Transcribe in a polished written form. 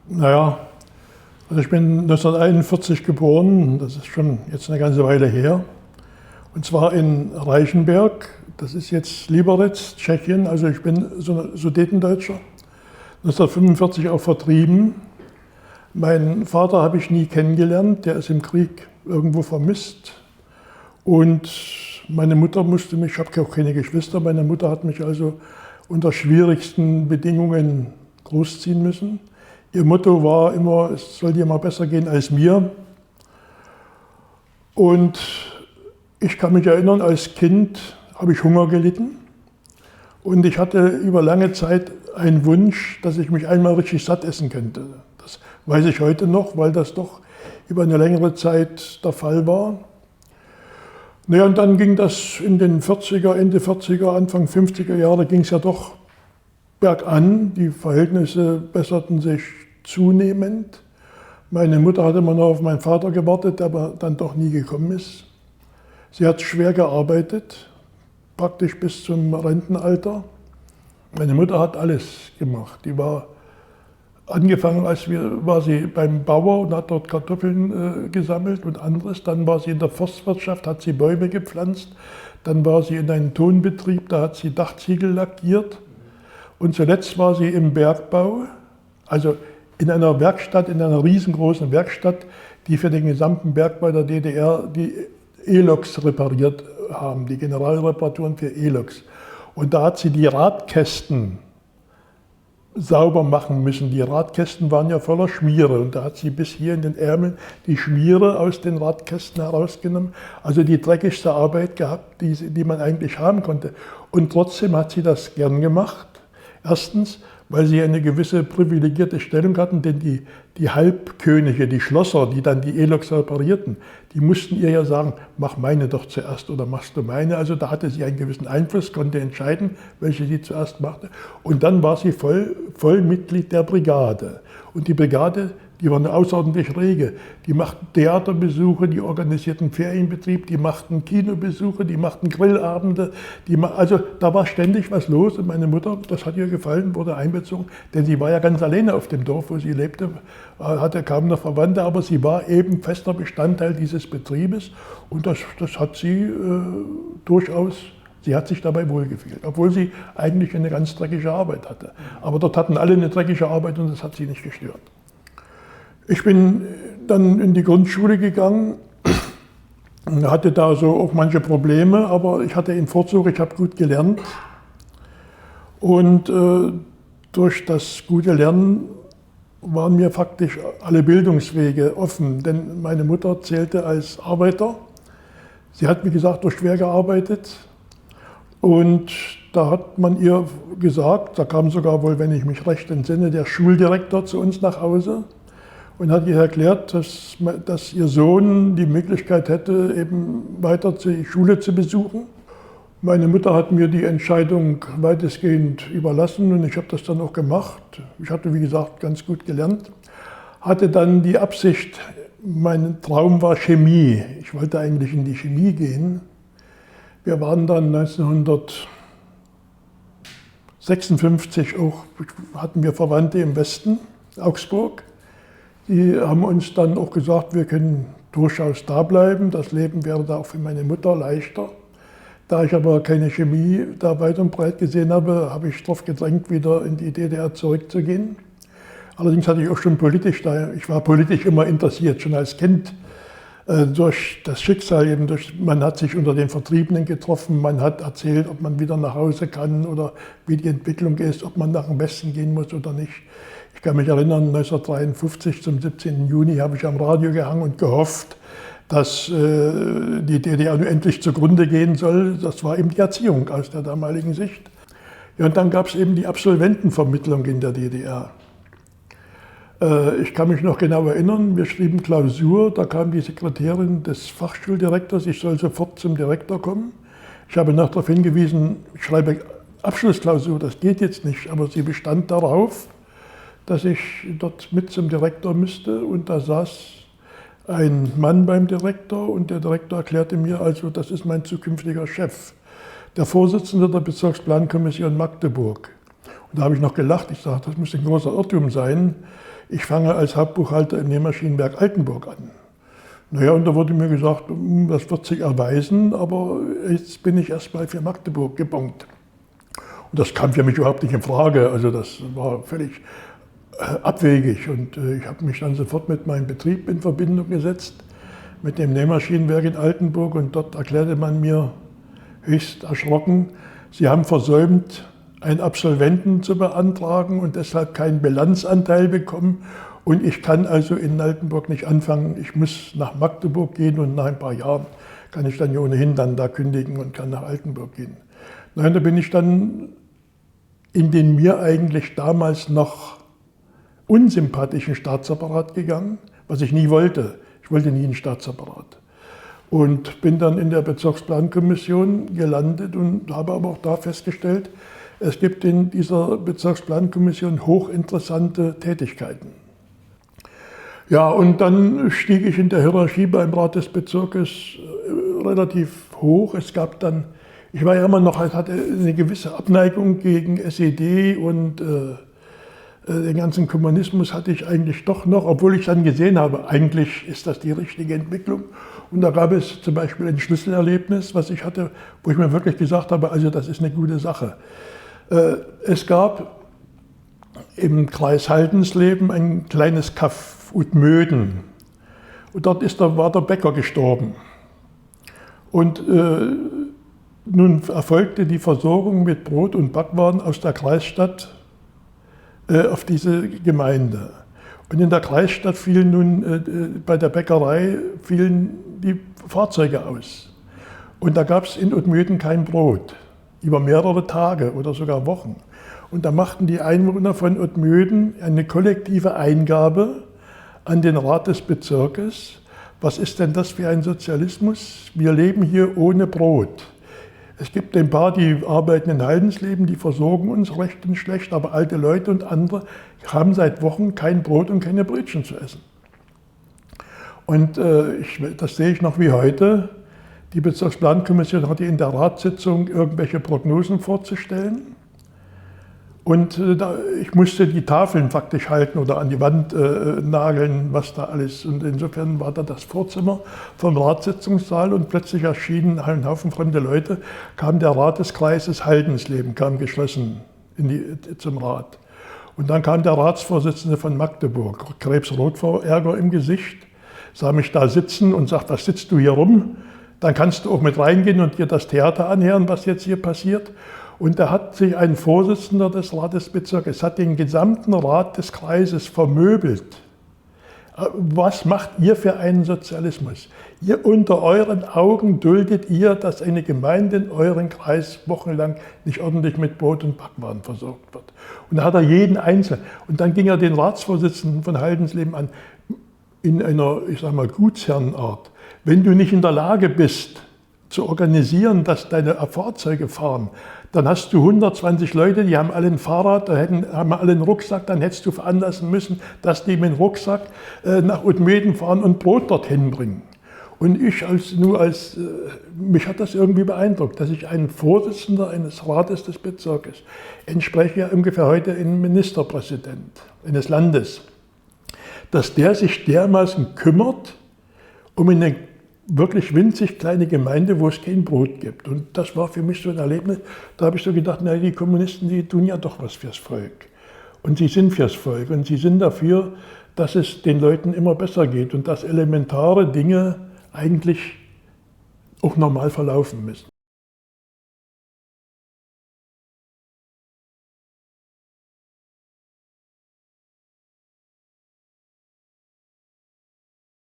Naja, also ich bin 1941 geboren, das ist schon jetzt eine ganze Weile her. Und zwar in Reichenberg, das ist jetzt Liberec, Tschechien, also ich bin Sudetendeutscher. 1945 auch vertrieben. Meinen Vater habe ich nie kennengelernt, der ist im Krieg irgendwo vermisst. Und meine Mutter musste mich, ich habe auch keine Geschwister, meine Mutter hat mich also unter schwierigsten Bedingungen großziehen müssen. Ihr Motto war immer, es soll dir mal besser gehen als mir. Und ich kann mich erinnern, als Kind habe ich Hunger gelitten. Und ich hatte über lange Zeit einen Wunsch, dass ich mich einmal richtig satt essen könnte. Das weiß ich heute noch, weil das doch über eine längere Zeit der Fall war. Naja, und dann ging das in den 40er, Ende 40er, Anfang 50er Jahre ging es ja doch bergan. Die Verhältnisse besserten sich zunehmend. Meine Mutter hatte immer noch auf meinen Vater gewartet, der aber dann doch nie gekommen ist. Sie hat schwer gearbeitet, praktisch bis zum Rentenalter. Meine Mutter hat alles gemacht. Die war angefangen, war sie beim Bauer und hat dort Kartoffeln gesammelt und anderes. Dann war sie in der Forstwirtschaft, hat sie Bäume gepflanzt. Dann war sie in einem Tonbetrieb, da hat sie Dachziegel lackiert. Und zuletzt war sie im Bergbau, also in einer Werkstatt, in einer riesengroßen Werkstatt, die für den gesamten Bergbau der DDR die E-Loks repariert haben, die Generalreparaturen für E-Loks. Und da hat sie die Radkästen sauber machen müssen. Die Radkästen waren ja voller Schmiere und da hat sie bis hier in den Ärmeln die Schmiere aus den Radkästen herausgenommen. Also die dreckigste Arbeit gehabt, die man eigentlich haben konnte. Und trotzdem hat sie das gern gemacht. Erstens, weil sie eine gewisse privilegierte Stellung hatten, denn die Halbkönige, die Schlosser, die dann die E-Loks reparierten, die mussten ihr ja sagen, mach meine doch zuerst oder machst du meine. Also da hatte sie einen gewissen Einfluss, konnte entscheiden, welche sie zuerst machte. Und dann war sie voll Mitglied der Brigade. Und die Brigade, die war eine außerordentlich rege. Die machten Theaterbesuche, die organisierten Ferienbetrieb, die machten Kinobesuche, die machten Grillabende. Also da war ständig was los und meine Mutter, das hat ihr gefallen, wurde einbezogen. Denn sie war ja ganz alleine auf dem Dorf, wo sie lebte, hatte kaum noch Verwandte, aber sie war eben fester Bestandteil dieses Betriebes. Und das hat sie durchaus, sie hat sich dabei wohlgefühlt, obwohl sie eigentlich eine ganz dreckige Arbeit hatte. Aber dort hatten alle eine dreckige Arbeit und das hat sie nicht gestört. Ich bin dann in die Grundschule gegangen, hatte da so auch manche Probleme, aber ich hatte den Vorzug, ich habe gut gelernt. Und durch das gute Lernen waren mir faktisch alle Bildungswege offen, denn meine Mutter zählte als Arbeiter. Sie hat, wie gesagt, durch schwer gearbeitet und da hat man ihr gesagt, da kam sogar wohl, wenn ich mich recht entsinne, der Schuldirektor zu uns nach Hause und hat ihr erklärt, dass ihr Sohn die Möglichkeit hätte, eben weiter die Schule zu besuchen. Meine Mutter hat mir die Entscheidung weitestgehend überlassen und ich habe das dann auch gemacht. Ich hatte, wie gesagt, ganz gut gelernt. Hatte dann die Absicht, mein Traum war Chemie. Ich wollte eigentlich in die Chemie gehen. Wir waren dann 1956 auch, hatten wir Verwandte im Westen, Augsburg. Die haben uns dann auch gesagt, wir können durchaus da bleiben. Das Leben wäre da auch für meine Mutter leichter. Da ich aber keine Chemie da weit und breit gesehen habe, habe ich darauf gedrängt, wieder in die DDR zurückzugehen. Allerdings hatte ich auch schon ich war politisch immer interessiert, schon als Kind. Durch das Schicksal eben, man hat sich unter den Vertriebenen getroffen, man hat erzählt, ob man wieder nach Hause kann oder wie die Entwicklung ist, ob man nach dem Westen gehen muss oder nicht. Ich kann mich erinnern, 1953 zum 17. Juni habe ich am Radio gehangen und gehofft, dass die DDR nun endlich zugrunde gehen soll. Das war eben die Erziehung aus der damaligen Sicht. Ja, und dann gab es eben die Absolventenvermittlung in der DDR. Ich kann mich noch genau erinnern, wir schrieben Klausur, da kam die Sekretärin des Fachschuldirektors, ich soll sofort zum Direktor kommen. Ich habe noch darauf hingewiesen, ich schreibe Abschlussklausur, das geht jetzt nicht, aber sie bestand darauf, dass ich dort mit zum Direktor müsste und da saß ein Mann beim Direktor und der Direktor erklärte mir also, das ist mein zukünftiger Chef, der Vorsitzende der Bezirksplankommission Magdeburg. Und da habe ich noch gelacht. Ich sage, das muss ein großer Irrtum sein. Ich fange als Hauptbuchhalter im Nähmaschinenwerk Altenburg an. Naja, und da wurde mir gesagt, das wird sich erweisen, aber jetzt bin ich erstmal für Magdeburg gebongt. Und das kam für mich überhaupt nicht in Frage. Also das war völlig abwegig. Und ich habe mich dann sofort mit meinem Betrieb in Verbindung gesetzt, mit dem Nähmaschinenwerk in Altenburg. Und dort erklärte man mir höchst erschrocken, Sie haben versäumt, einen Absolventen zu beantragen und deshalb keinen Bilanzanteil bekommen. Und ich kann also in Altenburg nicht anfangen. Ich muss nach Magdeburg gehen und nach ein paar Jahren kann ich dann ja ohnehin dann da kündigen und kann nach Altenburg gehen. Nein, da bin ich dann in den mir eigentlich damals noch unsympathischen Staatsapparat gegangen, was ich nie wollte. Ich wollte nie einen Staatsapparat. Und bin dann in der Bezirksplankommission gelandet und habe aber auch da festgestellt, es gibt in dieser Bezirksplankommission hochinteressante Tätigkeiten. Ja, und dann stieg ich in der Hierarchie beim Rat des Bezirkes relativ hoch. Es gab dann, ich war ja immer noch, hatte eine gewisse Abneigung gegen SED und den ganzen Kommunismus hatte ich eigentlich doch noch, obwohl ich dann gesehen habe, eigentlich ist das die richtige Entwicklung. Und da gab es zum Beispiel ein Schlüsselerlebnis, was ich hatte, wo ich mir wirklich gesagt habe, also das ist eine gute Sache. Es gab im Kreis Haldensleben ein kleines Kaff Udmöden. Und dort war der Bäcker gestorben. Und nun erfolgte die Versorgung mit Brot und Backwaren aus der Kreisstadt auf diese Gemeinde. Und in der Kreisstadt fielen nun, bei der Bäckerei fielen die Fahrzeuge aus. Und da gab es in Udmöden kein Brot, über mehrere Tage oder sogar Wochen. Und da machten die Einwohner von Udmöden eine kollektive Eingabe an den Rat des Bezirkes. Was ist denn das für ein Sozialismus? Wir leben hier ohne Brot. Es gibt ein paar, die arbeiten in Haldensleben, die versorgen uns recht und schlecht, aber alte Leute und andere haben seit Wochen kein Brot und keine Brötchen zu essen. Und das sehe ich noch wie heute. Die Bezirksplankommission hatte in der Ratssitzung irgendwelche Prognosen vorzustellen. Und ich musste die Tafeln faktisch halten oder an die Wand nageln, was da alles. Und insofern war da das Vorzimmer vom Ratssitzungssaal und plötzlich erschienen ein Haufen fremde Leute, kam der Rat des Kreises Haldensleben, kam geschlossen zum Rat. Und dann kam der Ratsvorsitzende von Magdeburg, krebsrot vor Ärger im Gesicht, sah mich da sitzen und sagt, was sitzt du hier rum? Dann kannst du auch mit reingehen und dir das Theater anhören, was jetzt hier passiert. Und da hat sich ein Vorsitzender des Ratesbezirkes, hat den gesamten Rat des Kreises vermöbelt. Was macht ihr für einen Sozialismus? Ihr unter euren Augen duldet ihr, dass eine Gemeinde in euren Kreis wochenlang nicht ordentlich mit Brot und Backwaren versorgt wird. Und da hat er jeden Einzelnen. Und dann ging er den Ratsvorsitzenden von Haldensleben an, in einer, ich sag mal, Gutsherrenart. Wenn du nicht in der Lage bist, zu organisieren, dass deine Fahrzeuge fahren, dann hast du 120 Leute, die haben alle ein Fahrrad, haben alle einen Rucksack, dann hättest du veranlassen müssen, dass die mit dem Rucksack nach Udmöden fahren und Brot dorthin bringen. Und mich hat das irgendwie beeindruckt, dass ich ein Vorsitzender eines Rates des Bezirkes entspreche ja ungefähr heute ein Ministerpräsident eines Landes, dass der sich dermaßen kümmert um eine wirklich winzig kleine Gemeinde, wo es kein Brot gibt. Und das war für mich so ein Erlebnis, da habe ich so gedacht, na, die Kommunisten, die tun ja doch was fürs Volk. Und sie sind fürs Volk und sie sind dafür, dass es den Leuten immer besser geht und dass elementare Dinge eigentlich auch normal verlaufen müssen.